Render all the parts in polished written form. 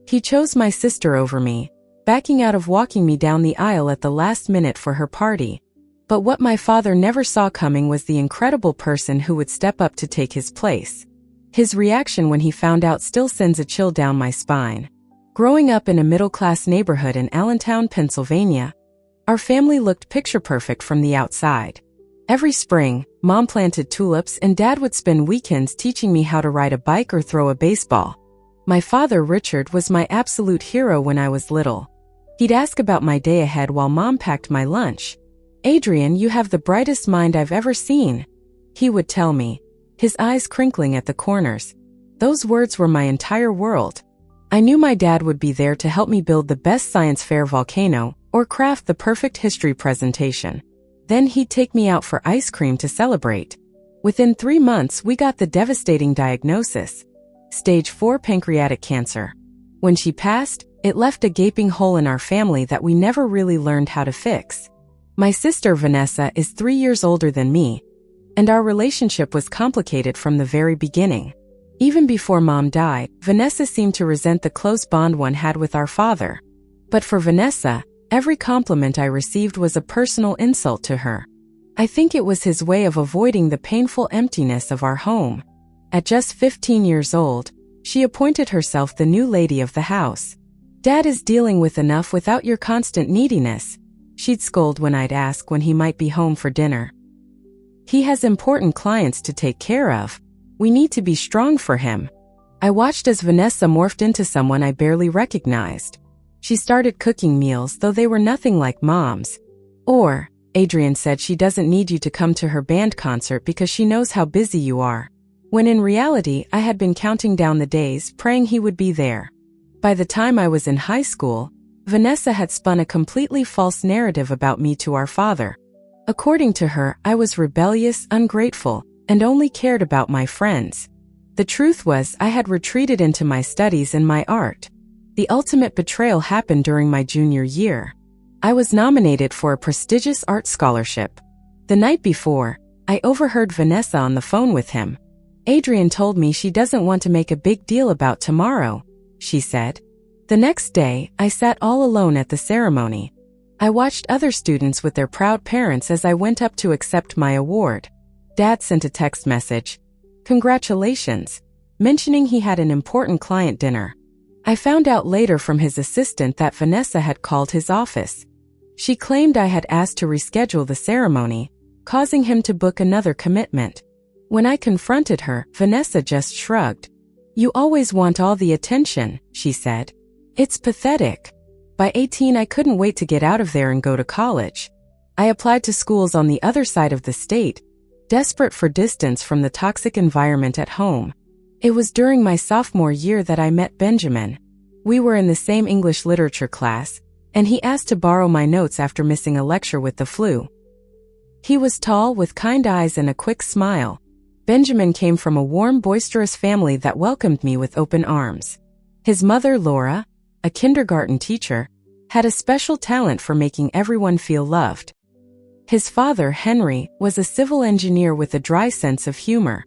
He chose my sister over me, backing out of walking me down the aisle at the last minute for her party. But what my father never saw coming was the incredible person who would step up to take his place. His reaction when he found out still sends a chill down my spine. Growing up in a middle-class neighborhood in Allentown, Pennsylvania, our family looked picture-perfect from the outside. Every spring, Mom planted tulips and Dad would spend weekends teaching me how to ride a bike or throw a baseball. My father, Richard, was my absolute hero when I was little. He'd ask about my day ahead while Mom packed my lunch. "Adrian, you have the brightest mind I've ever seen," he would tell me, his eyes crinkling at the corners. Those words were my entire world. I knew my dad would be there to help me build the best science fair volcano or craft the perfect history presentation. Then he'd take me out for ice cream to celebrate. Within 3 months, we got the devastating diagnosis: stage 4 pancreatic cancer. When she passed, it left a gaping hole in our family that we never really learned how to fix. My sister Vanessa is 3 years older than me, and our relationship was complicated from the very beginning. Even before Mom died, Vanessa seemed to resent the close bond one had with our father. But for Vanessa, every compliment I received was a personal insult to her. I think it was his way of avoiding the painful emptiness of our home. At just 15 years old, she appointed herself the new lady of the house. "Dad is dealing with enough without your constant neediness," she'd scold when I'd ask when he might be home for dinner. "He has important clients to take care of. We need to be strong for him." I watched as Vanessa morphed into someone I barely recognized. She started cooking meals, though they were nothing like Mom's. Or, Adrian said she doesn't need you to come to her band concert because she knows how busy you are. When in reality, I had been counting down the days, praying he would be there. By the time I was in high school, Vanessa had spun a completely false narrative about me to our father. According to her, I was rebellious, ungrateful, and only cared about my friends. The truth was, I had retreated into my studies and my art. The ultimate betrayal happened during my junior year. I was nominated for a prestigious art scholarship. The night before, I overheard Vanessa on the phone with him. "Adrian told me she doesn't want to make a big deal about tomorrow," she said. The next day, I sat all alone at the ceremony. I watched other students with their proud parents as I went up to accept my award. Dad sent a text message, "Congratulations," mentioning he had an important client dinner. I found out later from his assistant that Vanessa had called his office. She claimed I had asked to reschedule the ceremony, causing him to book another commitment. When I confronted her, Vanessa just shrugged. "You always want all the attention," she said. "It's pathetic." By 18, I couldn't wait to get out of there and go to college. I applied to schools on the other side of the state, desperate for distance from the toxic environment at home. It was during my sophomore year that I met Benjamin. We were in the same English literature class, and he asked to borrow my notes after missing a lecture with the flu. He was tall, with kind eyes and a quick smile. Benjamin came from a warm, boisterous family that welcomed me with open arms. His mother, Laura, a kindergarten teacher, had a special talent for making everyone feel loved. His father, Henry, was a civil engineer with a dry sense of humor.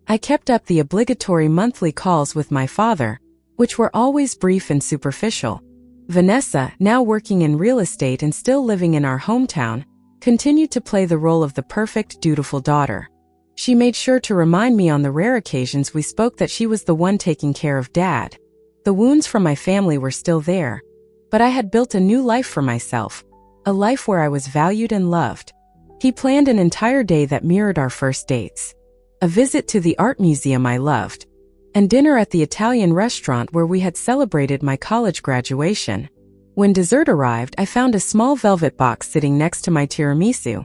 I kept up the obligatory monthly calls with my father, which were always brief and superficial. Vanessa, now working in real estate and still living in our hometown, continued to play the role of the perfect, dutiful daughter. She made sure to remind me on the rare occasions we spoke that she was the one taking care of Dad. The wounds from my family were still there, but I had built a new life for myself, a life where I was valued and loved. He planned an entire day that mirrored our first dates. A visit to the art museum I loved, and dinner at the Italian restaurant where we had celebrated my college graduation. When dessert arrived, I found a small velvet box sitting next to my tiramisu.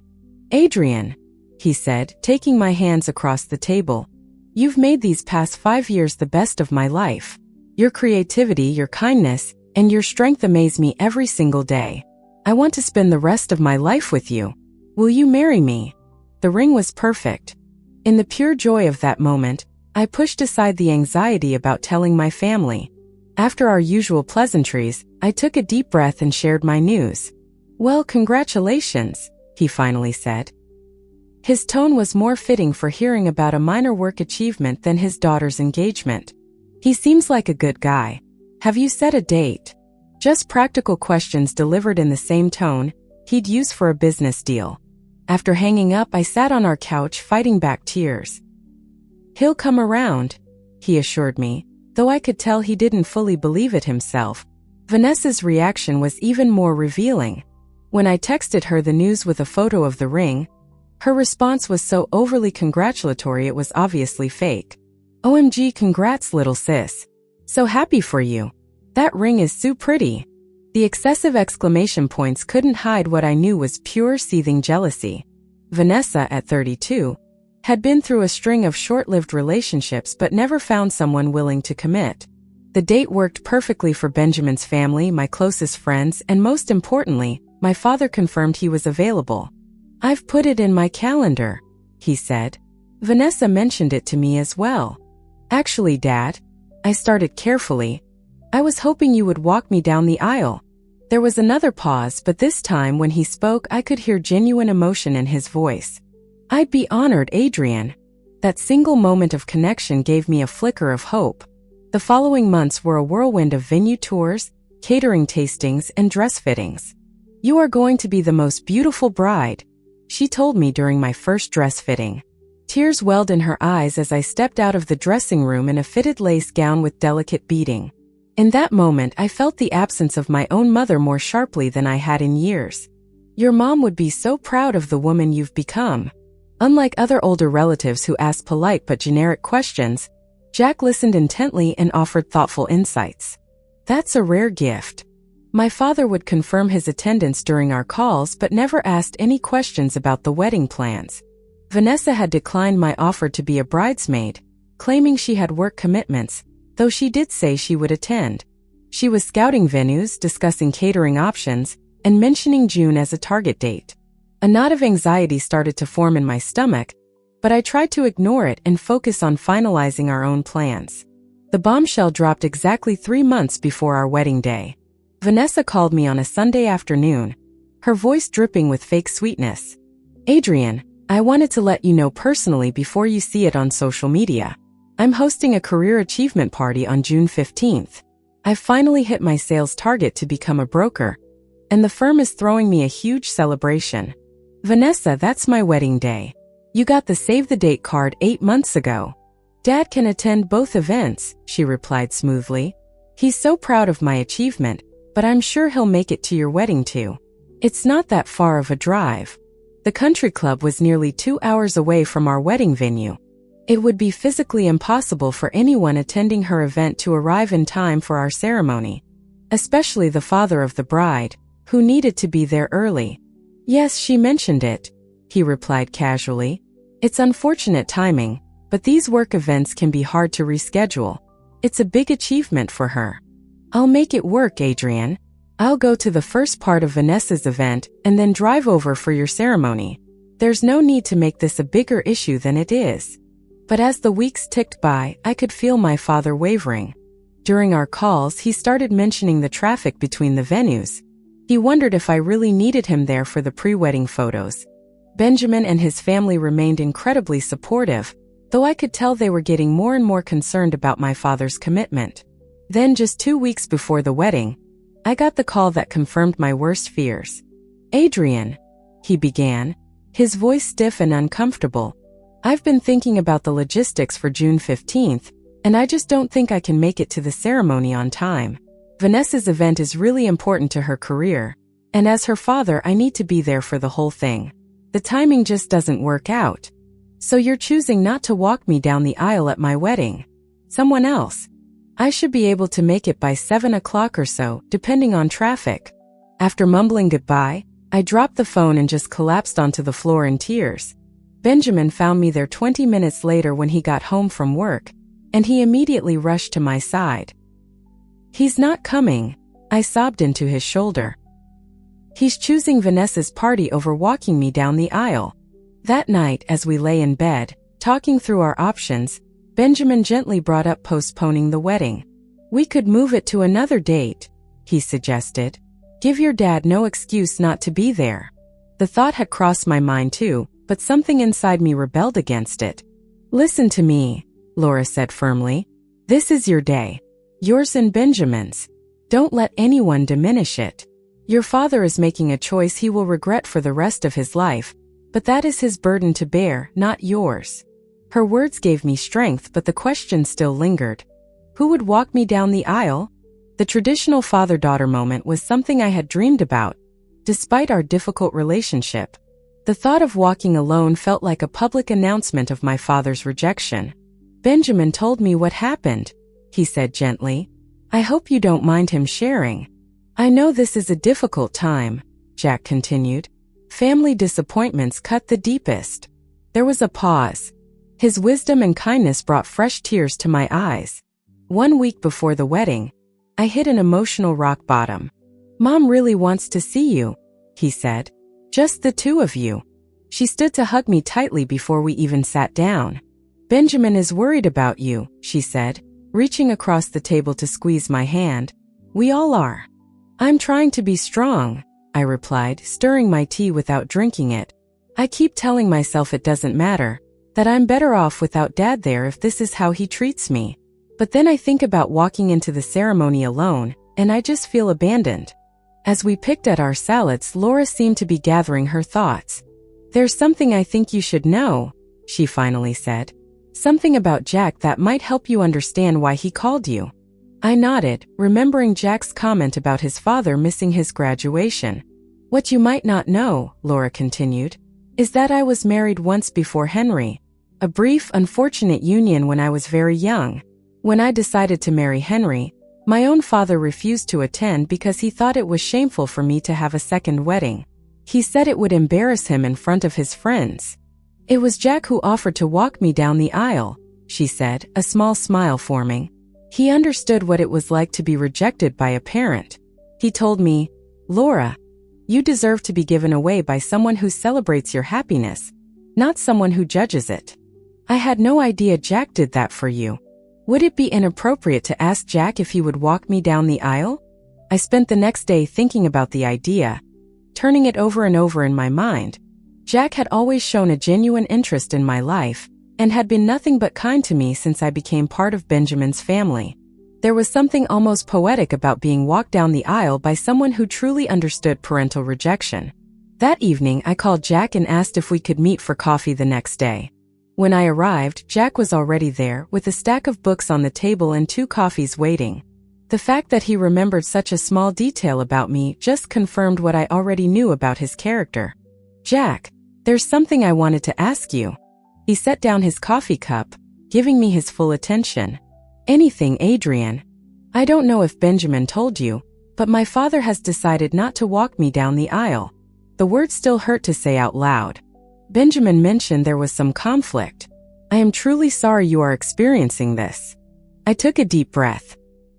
"Adrian," he said, taking my hands across the table, "you've made these past 5 years the best of my life. Your creativity, your kindness, and your strength amaze me every single day. I want to spend the rest of my life with you. Will you marry me?" The ring was perfect. In the pure joy of that moment, I pushed aside the anxiety about telling my family. After our usual pleasantries, I took a deep breath and shared my news. "Well, congratulations," he finally said. His tone was more fitting for hearing about a minor work achievement than his daughter's engagement. "He seems like a good guy," Have you set a date? Just practical questions delivered in the same tone he'd use for a business deal. After hanging up, I sat on our couch fighting back tears. He'll come around, he assured me, though I could tell he didn't fully believe it himself. Vanessa's reaction was even more revealing. When I texted her the news with a photo of the ring, her response was so overly congratulatory it was obviously fake. OMG, congrats, little sis. So happy for you. That ring is so pretty. The excessive exclamation points couldn't hide what I knew was pure seething jealousy. Vanessa, at 32, had been through a string of short-lived relationships but never found someone willing to commit. The date worked perfectly for Benjamin's family, my closest friends, and most importantly, my father confirmed he was available. I've put it in my calendar, he said. Vanessa mentioned it to me as well. Actually, Dad, I started carefully. I was hoping you would walk me down the aisle. There was another pause, but this time when he spoke, I could hear genuine emotion in his voice. I'd be honored, Adrian. That single moment of connection gave me a flicker of hope. The following months were a whirlwind of venue tours, catering tastings, and dress fittings. You are going to be the most beautiful bride, she told me during my first dress fitting. Tears welled in her eyes as I stepped out of the dressing room in a fitted lace gown with delicate beading. In that moment, I felt the absence of my own mother more sharply than I had in years. Your mom would be so proud of the woman you've become. Unlike other older relatives who asked polite but generic questions, Jack listened intently and offered thoughtful insights. That's a rare gift. My father would confirm his attendance during our calls but never asked any questions about the wedding plans. Vanessa had declined my offer to be a bridesmaid, claiming she had work commitments, though she did say she would attend. She was scouting venues, discussing catering options, and mentioning June as a target date. A knot of anxiety started to form in my stomach, but I tried to ignore it and focus on finalizing our own plans. The bombshell dropped exactly 3 months before our wedding day. Vanessa called me on a Sunday afternoon, her voice dripping with fake sweetness. Adrian, I wanted to let you know personally before you see it on social media. I'm hosting a career achievement party on June 15th. I've finally hit my sales target to become a broker, and the firm is throwing me a huge celebration. Vanessa, that's my wedding day. You got the save the date card 8 months ago. Dad can attend both events, she replied smoothly. He's so proud of my achievement, but I'm sure he'll make it to your wedding too. It's not that far of a drive. The country club was nearly 2 hours away from our wedding venue. It would be physically impossible for anyone attending her event to arrive in time for our ceremony, especially the father of the bride, who needed to be there early. Yes, she mentioned it, he replied casually. It's unfortunate timing, but these work events can be hard to reschedule. It's a big achievement for her. I'll make it work, Adrian. I'll go to the first part of Vanessa's event and then drive over for your ceremony. There's no need to make this a bigger issue than it is. But as the weeks ticked by, I could feel my father wavering. During our calls, he started mentioning the traffic between the venues. He wondered if I really needed him there for the pre-wedding photos. Benjamin and his family remained incredibly supportive, though I could tell they were getting more and more concerned about my father's commitment. Then, just 2 weeks before the wedding, I got the call that confirmed my worst fears. Adrian, he began, his voice stiff and uncomfortable. I've been thinking about the logistics for June 15th, and I just don't think I can make it to the ceremony on time. Vanessa's event is really important to her career, and as her father, I need to be there for the whole thing. The timing just doesn't work out. So you're choosing not to walk me down the aisle at my wedding. Someone else. I should be able to make it by 7 o'clock or so, depending on traffic. After mumbling goodbye, I dropped the phone and just collapsed onto the floor in tears. Benjamin found me there 20 minutes later when he got home from work, and he immediately rushed to my side. He's not coming, I sobbed into his shoulder. He's choosing Vanessa's party over walking me down the aisle. That night, as we lay in bed, talking through our options, Benjamin gently brought up postponing the wedding. We could move it to another date, he suggested. Give your dad no excuse not to be there. The thought had crossed my mind too, but something inside me rebelled against it. Listen to me, Laura said firmly. This is your day. Yours and Benjamin's. Don't let anyone diminish it. Your father is making a choice he will regret for the rest of his life, but that is his burden to bear, not yours." Her words gave me strength, but the question still lingered. Who would walk me down the aisle? The traditional father-daughter moment was something I had dreamed about, despite our difficult relationship. The thought of walking alone felt like a public announcement of my father's rejection. "Benjamin told me what happened," he said gently. "I hope you don't mind him sharing." "I know this is a difficult time," Jack continued. "Family disappointments cut the deepest." There was a pause. His wisdom and kindness brought fresh tears to my eyes. 1 week before the wedding, I hit an emotional rock bottom. "Mom really wants to see you," he said. "Just the two of you." She stood to hug me tightly before we even sat down. "Benjamin is worried about you," she said, reaching across the table to squeeze my hand. "We all are." "I'm trying to be strong," I replied, stirring my tea without drinking it. "I keep telling myself it doesn't matter, that I'm better off without Dad there if this is how he treats me. But then I think about walking into the ceremony alone, and I just feel abandoned." As we picked at our salads, Laura seemed to be gathering her thoughts. "There's something I think you should know," she finally said. "Something about Jack that might help you understand why he called you." I nodded, remembering Jack's comment about his father missing his graduation. "What you might not know," Laura continued, "is that I was married once before Henry. A brief, unfortunate union when I was very young. When I decided to marry Henry, my own father refused to attend because he thought it was shameful for me to have a second wedding. He said it would embarrass him in front of his friends. It was Jack who offered to walk me down the aisle," she said, a small smile forming. "He understood what it was like to be rejected by a parent. He told me, 'Laura, you deserve to be given away by someone who celebrates your happiness, not someone who judges it.' I had no idea Jack did that for you. Would it be inappropriate to ask Jack if he would walk me down the aisle?" I spent the next day thinking about the idea, turning it over and over in my mind. Jack had always shown a genuine interest in my life, and had been nothing but kind to me since I became part of Benjamin's family. There was something almost poetic about being walked down the aisle by someone who truly understood parental rejection. That evening, I called Jack and asked if we could meet for coffee the next day. When I arrived, Jack was already there, with a stack of books on the table and 2 coffees waiting. The fact that he remembered such a small detail about me just confirmed what I already knew about his character. "Jack, there's something I wanted to ask you." He set down his coffee cup, giving me his full attention. "Anything, Adrian. I don't know if Benjamin told you, but my father has decided not to walk me down the aisle." The words still hurt to say out loud. "Benjamin mentioned there was some conflict. I am truly sorry you are experiencing this." I took a deep breath.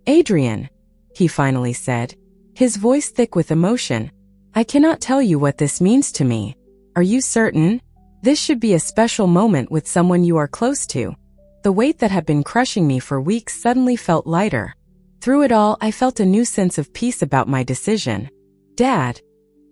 "Adrian," he finally said, his voice thick with emotion, "I cannot tell you what this means to me. Are you certain? This should be a special moment with someone you are close to." The weight that had been crushing me for weeks suddenly felt lighter. Through it all, I felt a new sense of peace about my decision. "Dad,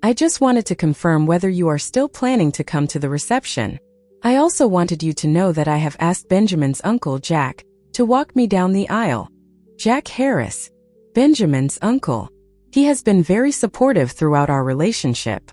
I just wanted to confirm whether you are still planning to come to the reception. I also wanted you to know that I have asked Benjamin's uncle, Jack, to walk me down the aisle." Jack Harris, Benjamin's uncle. He has been very supportive throughout our relationship.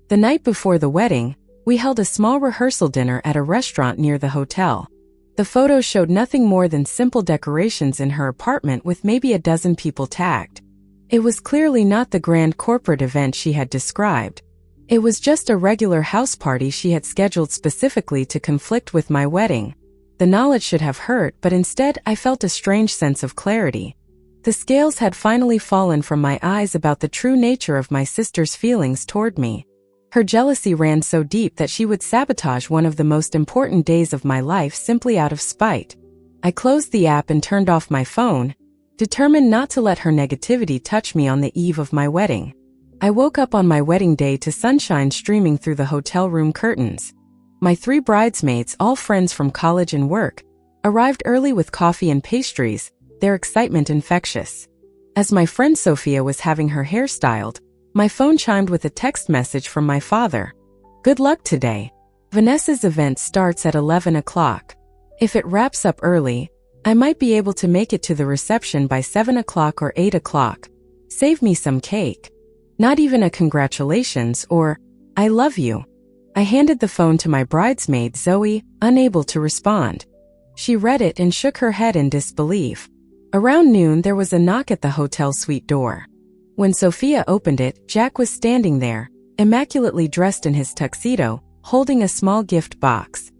The night before the wedding, we held a small rehearsal dinner at a restaurant near the hotel. The photos showed nothing more than simple decorations in her apartment with maybe a dozen people tagged. It was clearly not the grand corporate event she had described. It was just a regular house party she had scheduled specifically to conflict with my wedding. The knowledge should have hurt, but instead I felt a strange sense of clarity. The scales had finally fallen from my eyes about the true nature of my sister's feelings toward me. Her jealousy ran so deep that she would sabotage one of the most important days of my life simply out of spite. I closed the app and turned off my phone, determined not to let her negativity touch me on the eve of my wedding. I woke up on my wedding day to sunshine streaming through the hotel room curtains. My 3 bridesmaids, all friends from college and work, arrived early with coffee and pastries, their excitement infectious. As my friend Sophia was having her hair styled, my phone chimed with a text message from my father. "Good luck today. Vanessa's event starts at 11 o'clock. If it wraps up early, I might be able to make it to the reception by 7 o'clock or 8 o'clock. Save me some cake. Not even a congratulations or, I love you. I handed the phone to my bridesmaid Zoe, unable to respond. She read it and shook her head in disbelief. Around noon there was a knock at the hotel suite door. When Sophia opened it, Jack was standing there, immaculately dressed in his tuxedo, holding a small gift box.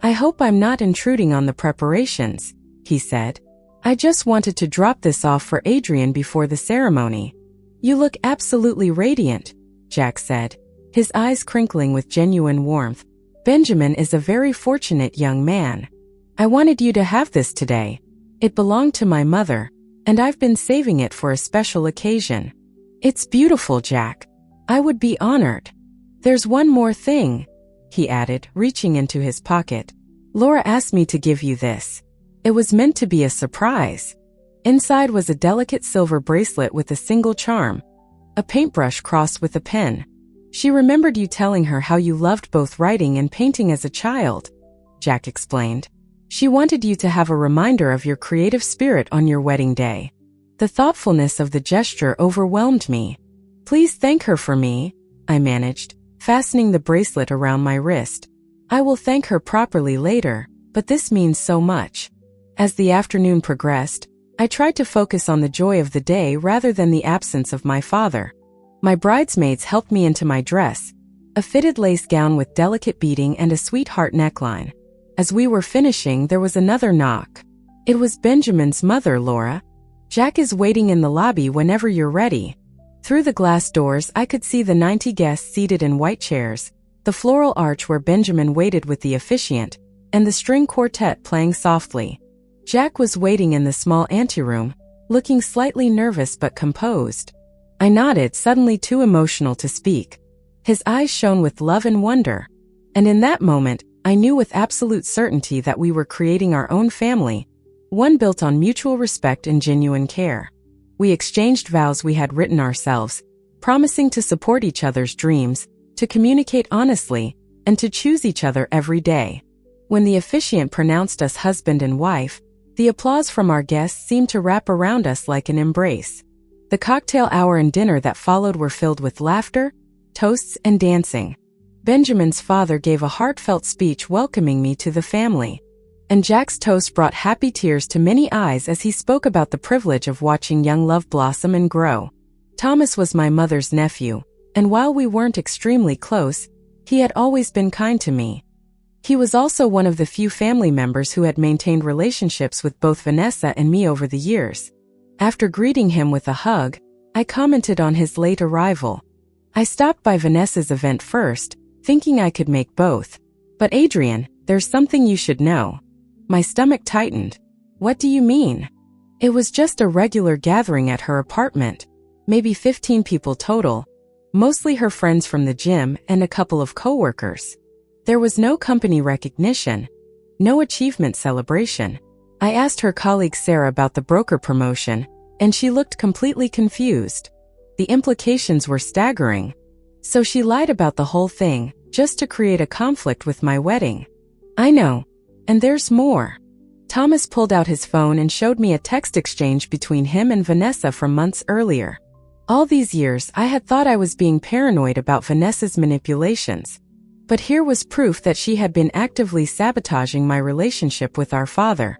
I hope I'm not intruding on the preparations, he said. I just wanted to drop this off for Adrian before the ceremony. You look absolutely radiant, Jack said, his eyes crinkling with genuine warmth. Benjamin is a very fortunate young man. I wanted you to have this today. It belonged to my mother, and I've been saving it for a special occasion. It's beautiful, Jack. I would be honored. There's one more thing, he added, reaching into his pocket. Laura asked me to give you this. It was meant to be a surprise. Inside was a delicate silver bracelet with a single charm, a paintbrush crossed with a pen. She remembered you telling her how you loved both writing and painting as a child, Jack explained. She wanted you to have a reminder of your creative spirit on your wedding day. The thoughtfulness of the gesture overwhelmed me. Please thank her for me, I managed, fastening the bracelet around my wrist. I will thank her properly later, but this means so much. As the afternoon progressed, I tried to focus on the joy of the day rather than the absence of my father. My bridesmaids helped me into my dress, a fitted lace gown with delicate beading and a sweetheart neckline. As we were finishing, there was another knock. It was Benjamin's mother, Laura. Jack is waiting in the lobby whenever you're ready. Through the glass doors, I could see the 90 guests seated in white chairs, the floral arch where Benjamin waited with the officiant, and the string quartet playing softly. Jack was waiting in the small anteroom, looking slightly nervous but composed. I nodded, suddenly too emotional to speak. His eyes shone with love and wonder. And in that moment, I knew with absolute certainty that we were creating our own family, one built on mutual respect and genuine care. We exchanged vows we had written ourselves, promising to support each other's dreams, to communicate honestly, and to choose each other every day. When the officiant pronounced us husband and wife, the applause from our guests seemed to wrap around us like an embrace. The cocktail hour and dinner that followed were filled with laughter, toasts, and dancing. Benjamin's father gave a heartfelt speech welcoming me to the family, and Jack's toast brought happy tears to many eyes as he spoke about the privilege of watching young love blossom and grow. Thomas was my mother's nephew, and while we weren't extremely close, he had always been kind to me. He was also one of the few family members who had maintained relationships with both Vanessa and me over the years. After greeting him with a hug, I commented on his late arrival. I stopped by Vanessa's event first, thinking I could make both. But Adrian, there's something you should know. My stomach tightened. What do you mean? It was just a regular gathering at her apartment. Maybe 15 people total, mostly her friends from the gym and a couple of coworkers. There was no company recognition, no achievement celebration. I asked her colleague Sarah about the broker promotion, and she looked completely confused. The implications were staggering. So she lied about the whole thing, just to create a conflict with my wedding. I know. And there's more. Thomas pulled out his phone and showed me a text exchange between him and Vanessa from months earlier. All these years, I had thought I was being paranoid about Vanessa's manipulations. But here was proof that she had been actively sabotaging my relationship with our father.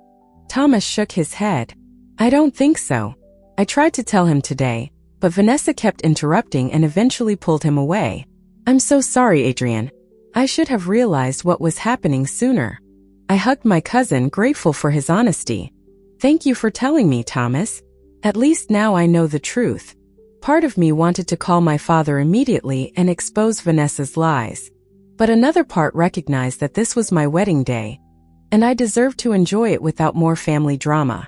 Thomas shook his head. I don't think so. I tried to tell him today, but Vanessa kept interrupting and eventually pulled him away. I'm so sorry, Adrian. I should have realized what was happening sooner. I hugged my cousin, grateful for his honesty. Thank you for telling me, Thomas. At least now I know the truth. Part of me wanted to call my father immediately and expose Vanessa's lies. But another part recognized that this was my wedding day, and I deserved to enjoy it without more family drama.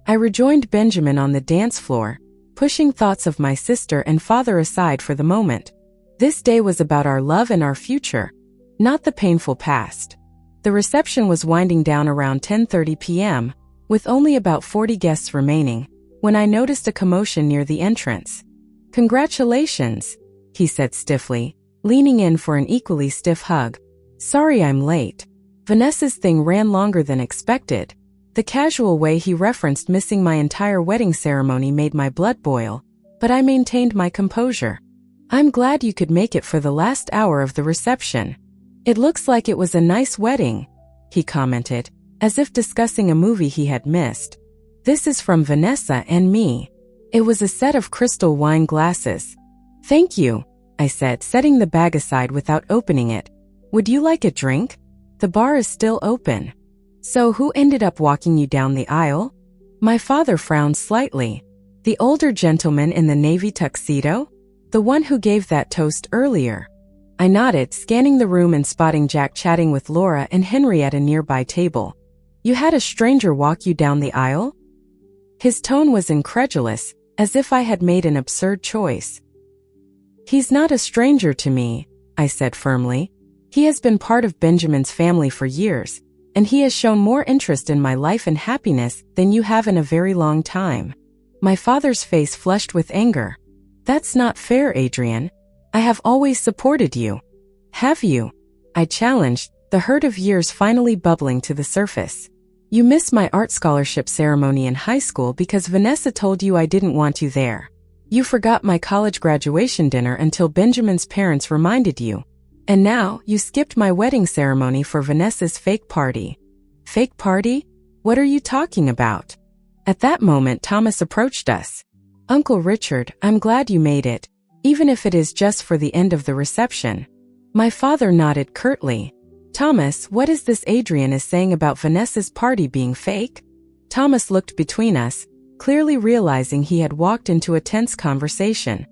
I rejoined Benjamin on the dance floor, pushing thoughts of my sister and father aside for the moment. This day was about our love and our future, not the painful past. The reception was winding down around 10:30 p.m., with only about 40 guests remaining, when I noticed a commotion near the entrance. Congratulations, he said stiffly, leaning in for an equally stiff hug. Sorry I'm late. Vanessa's thing ran longer than expected. The casual way he referenced missing my entire wedding ceremony made my blood boil, but I maintained my composure. I'm glad you could make it for the last hour of the reception. It looks like it was a nice wedding, he commented, as if discussing a movie he had missed. This is from Vanessa and me. It was a set of crystal wine glasses. Thank you, I said, setting the bag aside without opening it. Would you like a drink? The bar is still open. So who ended up walking you down the aisle? My father frowned slightly. The older gentleman in the navy tuxedo? The one who gave that toast earlier. I nodded, scanning the room and spotting Jack chatting with Laura and Henry at a nearby table. You had a stranger walk you down the aisle? His tone was incredulous, as if I had made an absurd choice. He's not a stranger to me, I said firmly. He has been part of Benjamin's family for years, and he has shown more interest in my life and happiness than you have in a very long time. My father's face flushed with anger. That's not fair, Adrian. I have always supported you. Have you? I challenged, the hurt of years finally bubbling to the surface. You missed my art scholarship ceremony in high school because Vanessa told you I didn't want you there. You forgot my college graduation dinner until Benjamin's parents reminded you. And now, you skipped my wedding ceremony for Vanessa's fake party. Fake party? What are you talking about? At that moment, Thomas approached us. Uncle Richard, I'm glad you made it, even if it is just for the end of the reception. My father nodded curtly. Thomas, what is this Adrian is saying about Vanessa's party being fake? Thomas looked between us, clearly realizing he had walked into a tense conversation.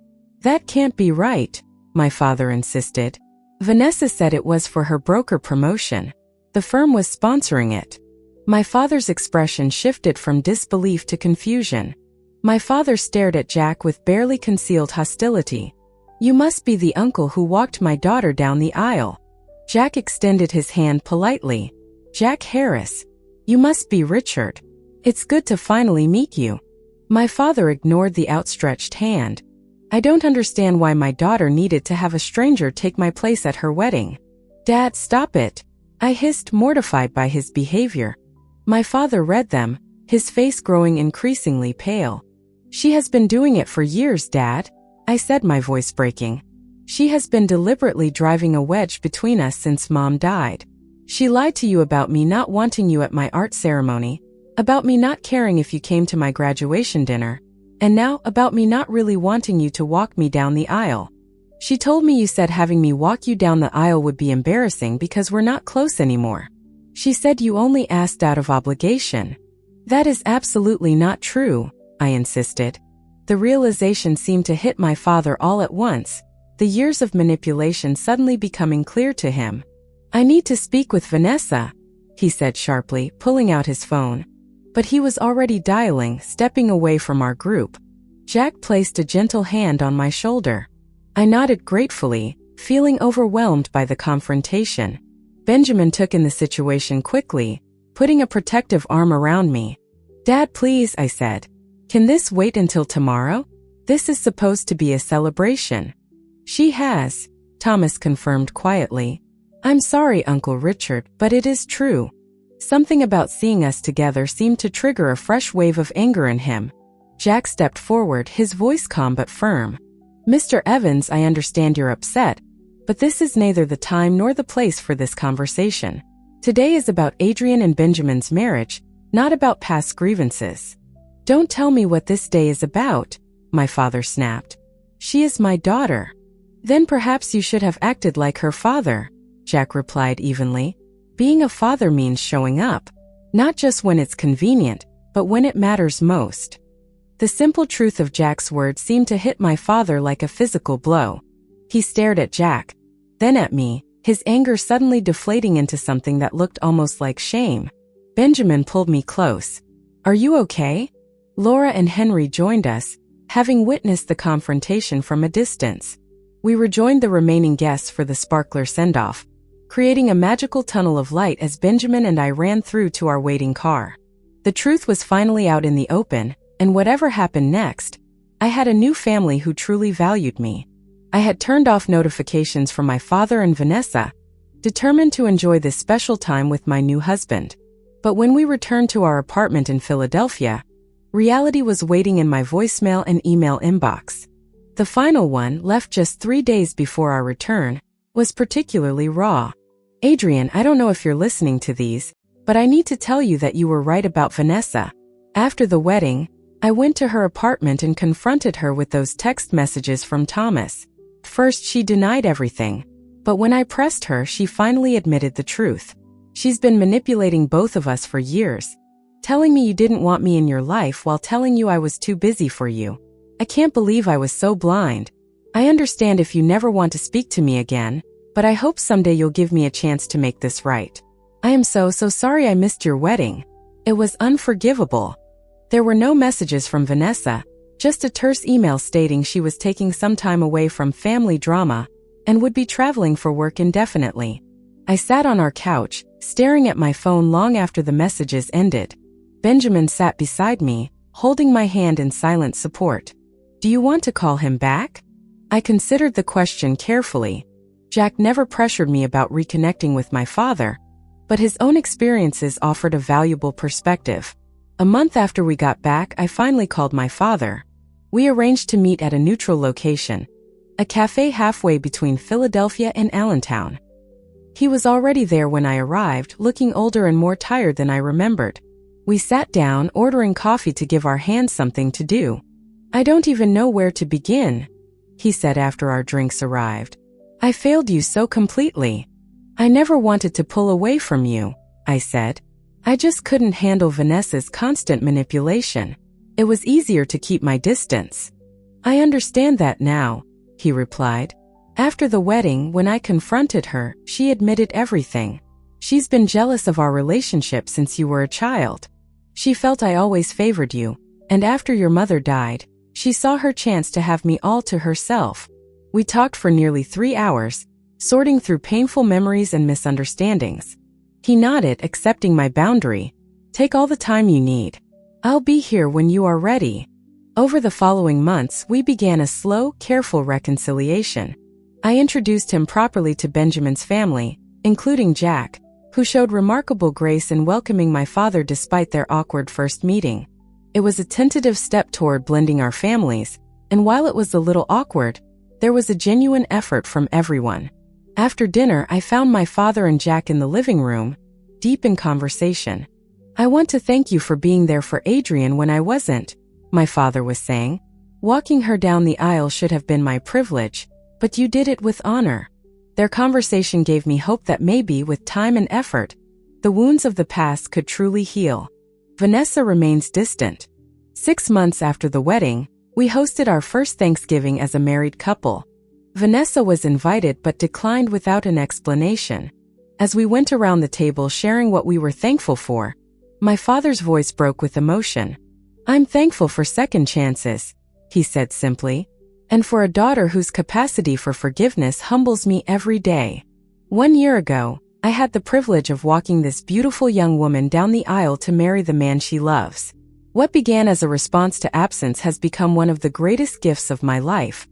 That can't be right, my father insisted. Vanessa said it was for her broker promotion. The firm was sponsoring it. My father's expression shifted from disbelief to confusion. My father stared at Jack with barely concealed hostility. You must be the uncle who walked my daughter down the aisle. Jack extended his hand politely. Jack Harris. You must be Richard. It's good to finally meet you. My father ignored the outstretched hand. I don't understand why my daughter needed to have a stranger take my place at her wedding. Dad, stop it. I hissed, mortified by his behavior. My father read them, his face growing increasingly pale. She has been doing it for years, Dad, I said, my voice breaking. She has been deliberately driving a wedge between us since Mom died. She lied to you about me not wanting you at my art ceremony, about me not caring if you came to my graduation dinner, and now about me not really wanting you to walk me down the aisle. She told me you said having me walk you down the aisle would be embarrassing because we're not close anymore. She said you only asked out of obligation. That is absolutely not true, I insisted. The realization seemed to hit my father all at once, the years of manipulation suddenly becoming clear to him. I need to speak with Vanessa, he said sharply, pulling out his phone. But he was already dialing, stepping away from our group. Jack placed a gentle hand on my shoulder. I nodded gratefully, feeling overwhelmed by the confrontation. Benjamin took in the situation quickly, putting a protective arm around me. Dad, please, I said. Can this wait until tomorrow? This is supposed to be a celebration. She has, Thomas confirmed quietly. I'm sorry, Uncle Richard, but it is true. Something about seeing us together seemed to trigger a fresh wave of anger in him. Jack stepped forward, his voice calm but firm. Mr. Evans, I understand you're upset, but this is neither the time nor the place for this conversation. Today is about Adrian and Benjamin's marriage, not about past grievances. Don't tell me what this day is about, my father snapped. She is my daughter. Then perhaps you should have acted like her father, Jack replied evenly. Being a father means showing up, not just when it's convenient, but when it matters most. The simple truth of Jack's words seemed to hit my father like a physical blow. He stared at Jack, then at me, his anger suddenly deflating into something that looked almost like shame. Benjamin pulled me close. Are you okay? Laura and Henry joined us, having witnessed the confrontation from a distance. We rejoined the remaining guests for the sparkler send-off, creating a magical tunnel of light as Benjamin and I ran through to our waiting car. The truth was finally out in the open, and whatever happened next, I had a new family who truly valued me. I had turned off notifications from my father and Vanessa, determined to enjoy this special time with my new husband. But when we returned to our apartment in Philadelphia, reality was waiting in my voicemail and email inbox. The final one, left just 3 days before our return, was particularly raw. Adrian, I don't know if you're listening to these, but I need to tell you that you were right about Vanessa. After the wedding, I went to her apartment and confronted her with those text messages from Thomas. First, she denied everything, but when I pressed her, she finally admitted the truth. She's been manipulating both of us for years, telling me you didn't want me in your life while telling you I was too busy for you. I can't believe I was so blind. I understand if you never want to speak to me again, but I hope someday you'll give me a chance to make this right. I am so sorry I missed your wedding. It was unforgivable. There were no messages from Vanessa, just a terse email stating she was taking some time away from family drama and would be traveling for work indefinitely. I sat on our couch, staring at my phone long after the messages ended. Benjamin sat beside me, holding my hand in silent support. Do you want to call him back? I considered the question carefully. Jack never pressured me about reconnecting with my father, but his own experiences offered a valuable perspective. A month after we got back, I finally called my father. We arranged to meet at a neutral location, a cafe halfway between Philadelphia and Allentown. He was already there when I arrived, looking older and more tired than I remembered. We sat down, ordering coffee to give our hands something to do. I don't even know where to begin, he said after our drinks arrived. I failed you so completely. I never wanted to pull away from you, I said. I just couldn't handle Vanessa's constant manipulation. It was easier to keep my distance. I understand that now, he replied. After the wedding, when I confronted her, she admitted everything. She's been jealous of our relationship since you were a child. She felt I always favored you, and after your mother died, she saw her chance to have me all to herself. We talked for nearly 3 hours, sorting through painful memories and misunderstandings. He nodded, accepting my boundary. Take all the time you need. I'll be here when you are ready. Over the following months, we began a slow, careful reconciliation. I introduced him properly to Benjamin's family, including Jack, who showed remarkable grace in welcoming my father despite their awkward first meeting. It was a tentative step toward blending our families, and while it was a little awkward, there was a genuine effort from everyone. After dinner, I found my father and Jack in the living room, deep in conversation. I want to thank you for being there for Adrian when I wasn't, my father was saying. Walking her down the aisle should have been my privilege, but you did it with honor. Their conversation gave me hope that maybe, with time and effort, the wounds of the past could truly heal. Vanessa remains distant. 6 months after the wedding, we hosted our first Thanksgiving as a married couple. Vanessa was invited but declined without an explanation. As we went around the table sharing what we were thankful for, my father's voice broke with emotion. I'm thankful for second chances, he said simply, and for a daughter whose capacity for forgiveness humbles me every day. 1 year ago, I had the privilege of walking this beautiful young woman down the aisle to marry the man she loves. What began as a response to absence has become one of the greatest gifts of my life.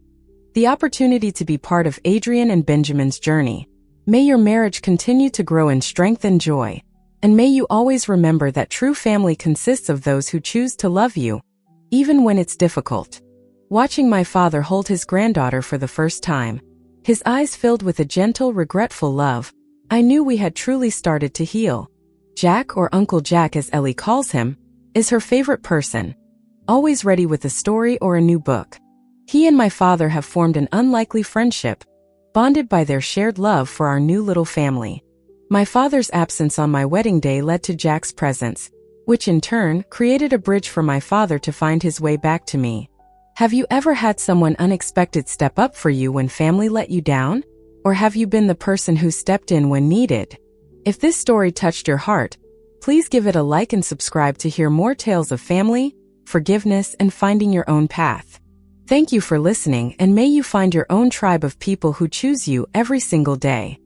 The opportunity to be part of Adrian and Benjamin's journey. May your marriage continue to grow in strength and joy. And may you always remember that true family consists of those who choose to love you, even when it's difficult. Watching my father hold his granddaughter for the first time, his eyes filled with a gentle, regretful love, I knew we had truly started to heal. Jack, or Uncle Jack as Ellie calls him, is her favorite person, always ready with a story or a new book. He and my father have formed an unlikely friendship, bonded by their shared love for our new little family. My father's absence on my wedding day led to Jack's presence, which in turn created a bridge for my father to find his way back to me. Have you ever had someone unexpected step up for you when family let you down? Or have you been the person who stepped in when needed? If this story touched your heart, please give it a like and subscribe to hear more tales of family, forgiveness, and finding your own path. Thank you for listening, and may you find your own tribe of people who choose you every single day.